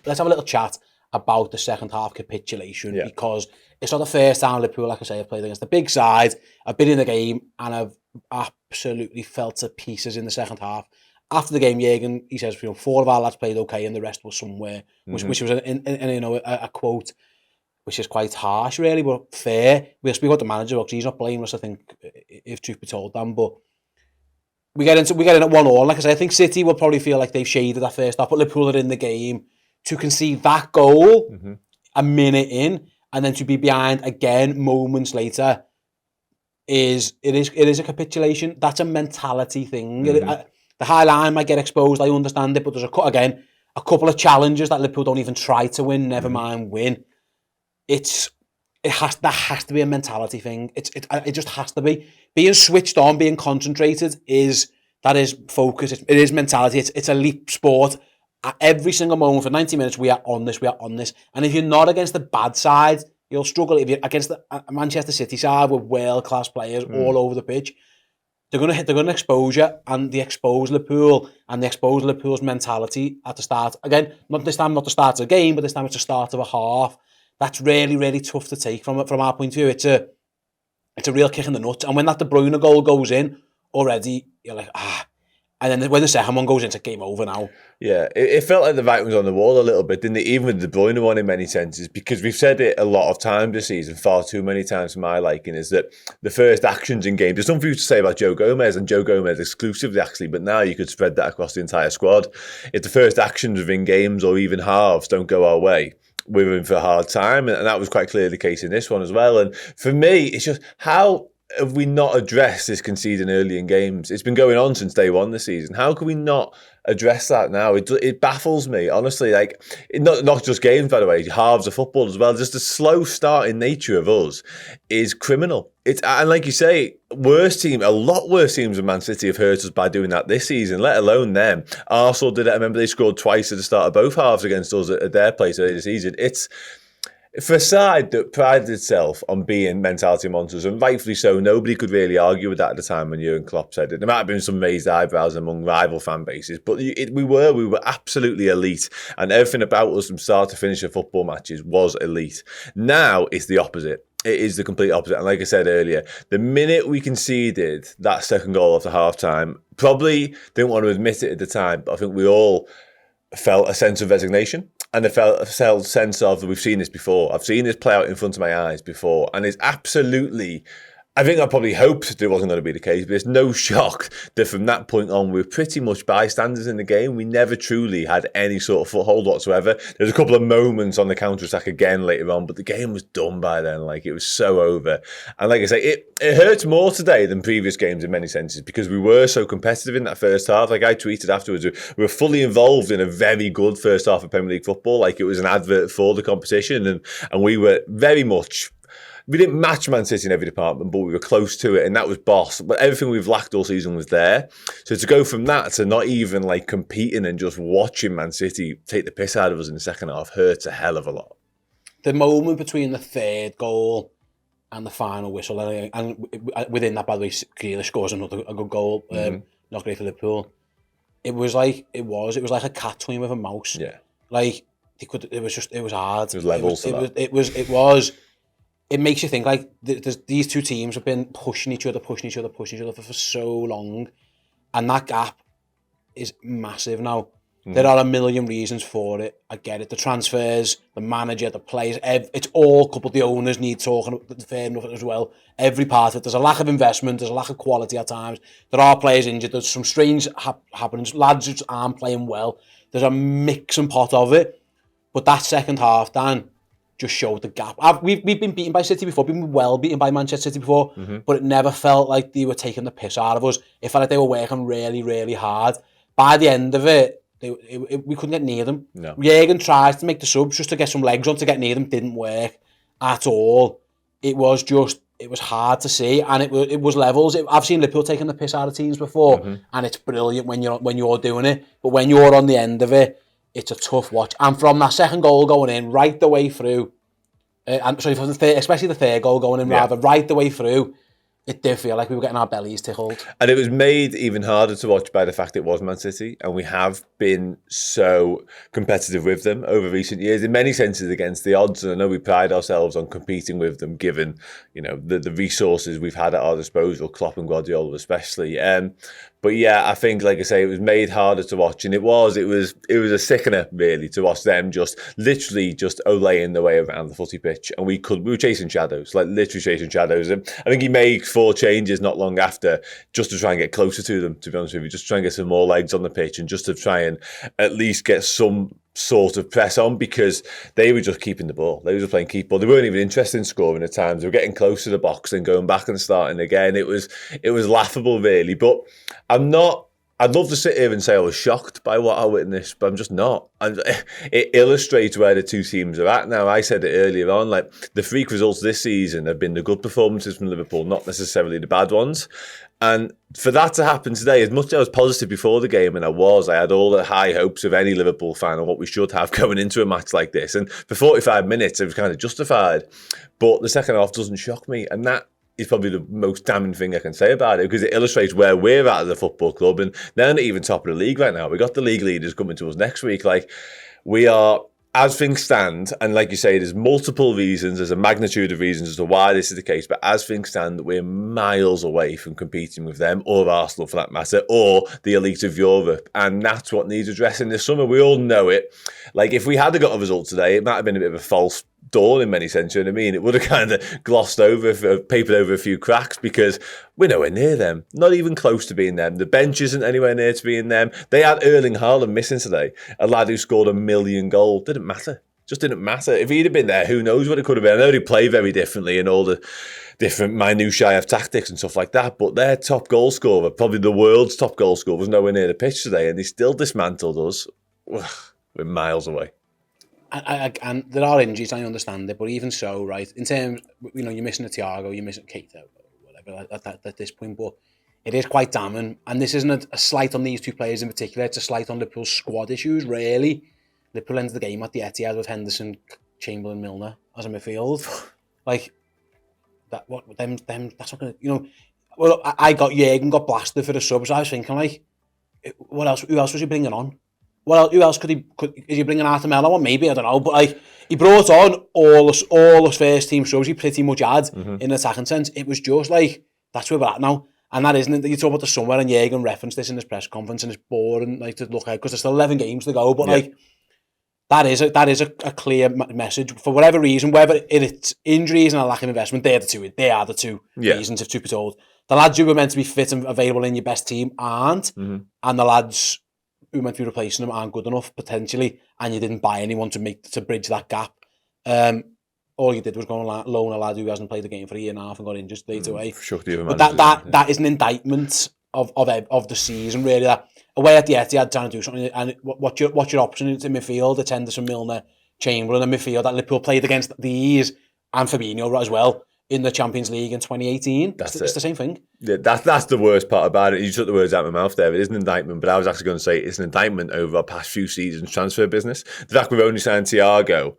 let's have a little chat about the second half capitulation, because it's not the first time Liverpool, like I say, have played against the big side. I've been in the game and I've absolutely felt to pieces in the second half. After the game, Jürgen, he says, 4 of our lads played okay and the rest was somewhere, which was a quote which is quite harsh, really, but fair. We'll speak about the manager, because he's not blameless, I think, if truth be told, Dan. But we get in at 1-1. Like I said, I think City will probably feel like they've shaded that first half, but Liverpool are in the game. To concede that goal a minute in, and then to be behind again moments later, it is a capitulation. That's a mentality thing. The high line might get exposed, I understand it, but there's a couple of challenges that Liverpool don't even try to win, never mind win. That has to be a mentality thing. It just has to be. Being switched on, being concentrated is focus. It is mentality. It's elite sport. At every single moment for 90 minutes, we are on this. And if you're not against the bad side, you'll struggle. If you're against the Manchester City side with world-class players all over the pitch, they're gonna expose you, and they expose Liverpool, and they expose Liverpool's mentality at the start. Again, not this time, not the start of the game, but this time it's the start of a half. That's really, really tough to take from our point of view. It's a real kick in the nuts. And when that De Bruyne goal goes in, already you're like, And then when the second one goes in, it's a game over now. Yeah, it felt like the writing was on the wall a little bit, didn't it? Even with the De Bruyne one in many senses, because we've said it a lot of times this season, far too many times for my liking, is that the first actions in games, there's something to say about Joe Gomez, and Joe Gomez exclusively actually, but now you could spread that across the entire squad. If the first actions within games or even halves don't go our way, we're in for a hard time, and that was quite clearly the case in this one as well. And for me, it's just, how have we not addressed this conceding early in games? It's been going on since day one this season. How can we not address that now? It baffles me, honestly. Like, not just games, by the way, halves of football as well. Just the slow starting nature of us is criminal. And like you say, a lot worse teams than Man City have hurt us by doing that this season, let alone them. Arsenal did it. I remember they scored twice at the start of both halves against us at their place earlier this season. It's, for a side that prided itself on being mentality monsters, and rightfully so, nobody could really argue with that at the time when Jurgen Klopp said it. There might have been some raised eyebrows among rival fan bases, but we were absolutely elite, and everything about us from start to finish of football matches was elite. Now it's the opposite. It is the complete opposite. And like I said earlier, the minute we conceded that second goal after half-time, probably didn't want to admit it at the time, but I think we all felt a sense of resignation. And I felt a sense of, we've seen this before. I've seen this play out in front of my eyes before. And it's absolutely, I think I probably hoped it wasn't going to be the case, but it's no shock that from that point on, we're pretty much bystanders in the game. We never truly had any sort of foothold whatsoever. There's a couple of moments on the counter-attack again later on, but the game was done by then. Like, it was so over. And like I say, it hurts more today than previous games in many senses, because we were so competitive in that first half. Like I tweeted afterwards, we were fully involved in a very good first half of Premier League football. Like, it was an advert for the competition, and we were very much... We didn't match Man City in every department, but we were close to it, and that was boss. But everything we've lacked all season was there. So to go from that to not even like competing and just watching Man City take the piss out of us in the second half hurts a hell of a lot. The moment between the third goal and the final whistle, and within that, by the way, Grealish scores a good goal. Not great for Liverpool. It was like a cat toying with a mouse. Yeah, like it was hard. There's levels It was. It makes you think, like, these two teams have been pushing each other for so long, and that gap is massive now. There are a million reasons for it. I get it. The transfers, the manager, the players, it's all coupled. The owners need talking, fair enough as well. Every part of it. There's a lack of investment. There's a lack of quality at times. There are players injured. There's some strange happenings. Lads who aren't playing well. There's a mix and pot of it. But that second half, Dan, just showed the gap. We've been beaten by City before, been well beaten by Manchester City before, but it never felt like they were taking the piss out of us. It felt like they were working really, really hard. By the end of it, we couldn't get near them. No. Jürgen tried to make the subs just to get some legs on to get near them. Didn't work at all. It was hard to see, and it was levels. I've seen Liverpool taking the piss out of teams before, and it's brilliant when you're doing it. But when you're on the end of it, it's a tough watch. And from that second goal going in, right the way through, especially the third goal going in, right the way through, It did feel like we were getting our bellies tickled. And it was made even harder to watch by the fact it was Man City, and we have been so competitive with them over recent years, in many senses against the odds. And I know we pride ourselves on competing with them, given the resources we've had at our disposal, Klopp and Guardiola especially. But yeah, I think, like I say, it was made harder to watch, and it was a sickener really to watch them just literally just olaying the way around the footy pitch, and we were chasing shadows, like literally chasing shadows. And I think he made 4 changes not long after just to try and get closer to them. To be honest with you, just try and get some more legs on the pitch, and just to try and at least get some sort of press on, because they were just keeping the ball. They were just playing keep ball. They weren't even interested in scoring at times. They were getting close to the box and going back and starting again. It was laughable, really. But I'd love to sit here and say I was shocked by what I witnessed, but I'm just not. And it illustrates where the two teams are at now. I said it earlier on, like the freak results this season have been the good performances from Liverpool, not necessarily the bad ones. And for that to happen today, as much as I was positive before the game, and I had all the high hopes of any Liverpool fan and what we should have going into a match like this. And for 45 minutes, it was kind of justified. But the second half doesn't shock me. And that is probably the most damning thing I can say about it, because it illustrates where we're at as a football club. And they're not even top of the league right now. We got the league leaders coming to us next week. Like, we are, as things stand, and like you say, there's multiple reasons, there's a magnitude of reasons as to why this is the case, but as things stand, we're miles away from competing with them, or Arsenal for that matter, or the elite of Europe. And that's what needs addressing this summer. We all know it. Like, if we had got a result today, it might have been a bit of a false dawn in many senses, you know what I mean? It would have kind of glossed over, papered over a few cracks, because we're nowhere near them. Not even close to being them. The bench isn't anywhere near to being them. They had Erling Haaland missing today, a lad who scored 1 million goals. Didn't matter. Just didn't matter. If he'd have been there, who knows what it could have been. I know they play very differently and all the different minutiae of tactics and stuff like that, but their top goal scorer, probably the world's top goal scorer, was nowhere near the pitch today, and they still dismantled us. We're miles away. And there are injuries, I understand it, but even so, right, in terms, you're missing a Thiago, you're missing Keita, whatever, at this point, but it is quite damning. And this isn't a slight on these two players in particular, it's a slight on Liverpool's squad issues, really. Liverpool ends the game at the Etihad with Henderson, Chamberlain, Milner as a midfield. Like, that's not going to, well, Jürgen got blasted for the subs. I was thinking, like, who else was he bringing on? Well, who else is he bringing Artemelo on? Maybe, I don't know. But like, he brought on all his first team subs he pretty much had in an attacking sense. It was just like, that's where we're at now. And that isn't it. You talk about the summer, and Jürgen referenced this in his press conference, and it's boring like to look at, because there's still 11 games to go. But like, that is a clear message. For whatever reason, whether it's injuries and a lack of investment, they are the two reasons, if truth be told. The lads who were meant to be fit and available in your best team aren't, and the lads who meant to be replacing them aren't good enough potentially, and you didn't buy anyone to bridge that gap. All you did was go and loan a lad who hasn't played the game for a year and a half and got injured straight away. But that is an indictment of the season, really. That away at the Etihad trying to do something, and what's your option in midfield? It's Henderson, Milner, Chamberlain, and midfield that Liverpool played against these, and Fabinho as well, in the Champions League in 2018. It's the same thing. Yeah, that's the worst part about it. You took the words out of my mouth there. It is an indictment, but I was actually going to say it's an indictment over our past few seasons' transfer business. The fact we've only signed Thiago,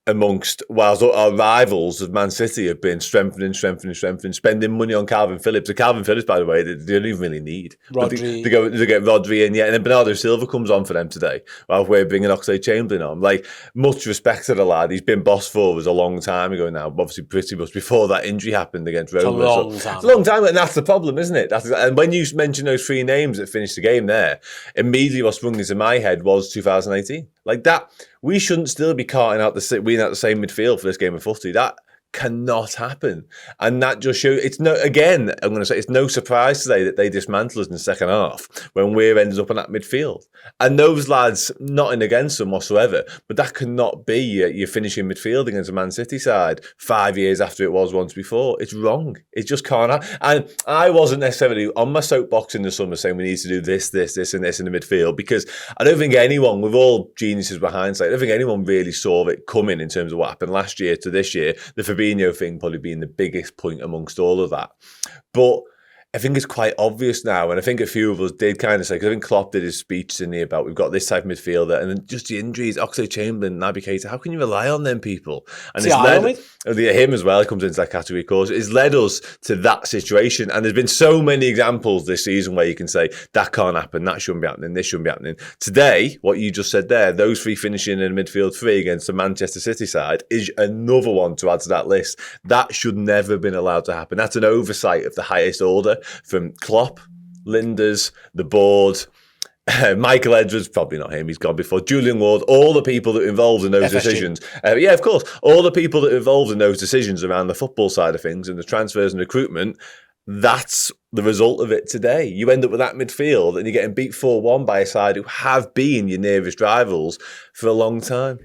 whilst our rivals of Man City have been strengthening, spending money on Calvin Phillips. And Calvin Phillips, by the way, they don't even really need. Rodri. They get Rodri in, and then Bernardo Silva comes on for them today, while we're bringing Oxlade-Chamberlain on. Like, much respect to the lad. He's been boss for us a long time ago now, obviously pretty much before that injury happened against Roma. It's a long time, and that's the problem, isn't it? And when you mention those 3 names that finished the game there, immediately what sprung into my head was 2018. Like that, we shouldn't still be carting out the same midfield for this game of footy. That cannot happen. And that just shows, I'm going to say, it's no surprise today that they dismantle us in the second half when we're ended up on that midfield. And those lads, nothing against them whatsoever, but that cannot be your finishing midfield against a Man City side 5 years after it was once before. It's wrong. It just can't happen. And I wasn't necessarily on my soapbox in the summer saying we need to do this, and this in the midfield, because I don't think anyone, with all geniuses with hindsight, I don't think anyone really saw it coming in terms of what happened last year to this year. The Fabinho thing probably being the biggest point amongst all of that. But I think it's quite obvious now, and I think a few of us did kind of say, because I think Klopp did his speech, didn't he, about we've got this type of midfielder, and then just the injuries, Oxlade-Chamberlain, Naby Keita, how can you rely on them people? And it's led him as well, he comes into that category, of course. It's led us to that situation, and there's been so many examples this season where you can say, that can't happen, that shouldn't be happening, this shouldn't be happening. Today, what you just said there, those three finishing in midfield three against the Manchester City side is another one to add to that list. That should never have been allowed to happen. That's an oversight of the highest order from Klopp, Linders, the board, Michael Edwards, probably not him, he's gone before, Julian Ward, all the people that are involved in those decisions. Yeah, of course. All the people that are involved in those decisions around the football side of things and the transfers and recruitment, that's the result of it today. You end up with that midfield and you're getting beat 4-1 by a side who have been your nearest rivals for a long time.